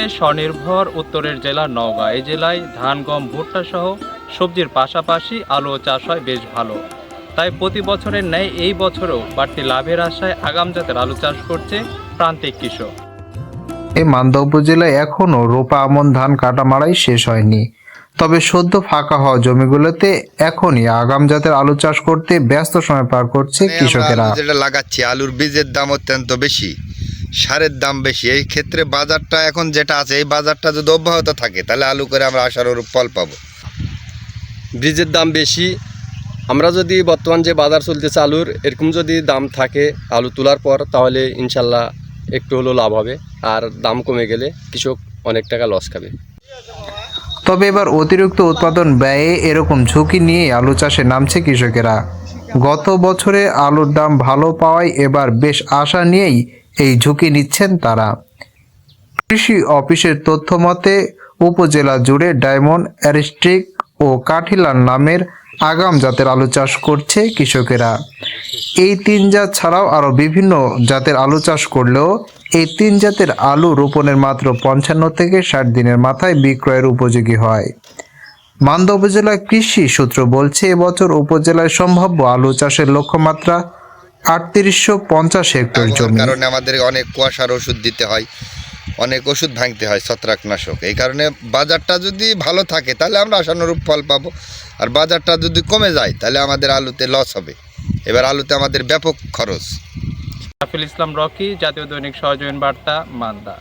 কৃষিতে স্বনির্ভর উত্তরের জেলা নওগাঁ। এই জেলায় ধান, গম, ভুট্টা সহ সবজির পাশাপাশি আলুও চাষ হয় বেশ ভালো। তাই প্রতি বছরের ন্যায় এই বছরেও বাড়তি লাভের আশায় আগাম জাতের আলু চাষ করছে প্রান্তিক কৃষক। এই মান্দা উপজেলায় এখনও রোপা আমন ধান কাটা মাড়াই শেষ হয়নি। তবে সদ্য ফাঁকা হওয়া জমিগুলোতে এখনই আগাম জাতের আলু চাষ করতে ব্যস্ত সময় পার করছে কৃষকেরা। আমরা যেটা লাগাচ্ছি আলুর বীজের দাম অত্যন্ত বেশি, সারের দাম বেশি। এই ক্ষেত্রে বাজারটা এখন যেটা আছে এই বাজারটা যদি অব্যাহত থাকে তাহলে আলু করে আমরা আশানুরূপ ফল পাবো। বীজের দাম বেশি, আমরা যদি বর্তমান যে বাজার চলতেছে আলুর এরকম যদি দাম থাকে আলু তোলার পর তাহলে ইনশাল্লাহ একটু হলেও লাভ হবে, আর দাম কমে গেলে কৃষক অনেক টাকা লস খাবে। তবে এবার অতিরিক্ত উৎপাদন ব্যয়ে এরকম ঝুঁকি নিয়ে আলু চাষে নামছে কৃষকেরা। গত বছরে আলুর দাম ভালো পাওয়ায় এবার বেশ আশা নিয়েই এই ঝুঁকি নিচ্ছেন তারা। কৃষি অফিসের তথ্য মতে উপজেলা জুড়ে ডায়মন্ড, অ্যারিস্টিক ও কাঠিলান নামের আগাম জাতের আলু চাষ করছে কৃষকেরা। এই তিন জাত ছাড়াও আরও বিভিন্ন জাতের আলু চাষ করলেও এই তিন জাতের আলু রোপণের মাত্র 55 থেকে 60 দিনের মাথায় বিক্রয়ের উপযোগী হয়। মান্দা উপজেলা কৃষি সূত্র বলছে এবছর উপজেলায় সম্ভাব্য আলু চাষের লক্ষ্যমাত্রা 3850 হেক্টর জমি। কারণে আমাদের অনেক কুয়াশার ওষুধ দিতে হয়, অনেক ওষুধ ভাঙতে হয়, ছত্রাকনাশক। এই কারণে বাজারটা যদি ভালো থাকে তাহলে আমরা আশানুরূপ ফল পাবো, আর বাজারটা যদি কমে যায় তাহলে আমাদের আলুতে লস হবে। এবার আলুতে আমাদের ব্যাপক খরচ। রাফিল ইসলাম রকি, জাতীয় দৈনিক সহজীবন বার্তা, মান্দা।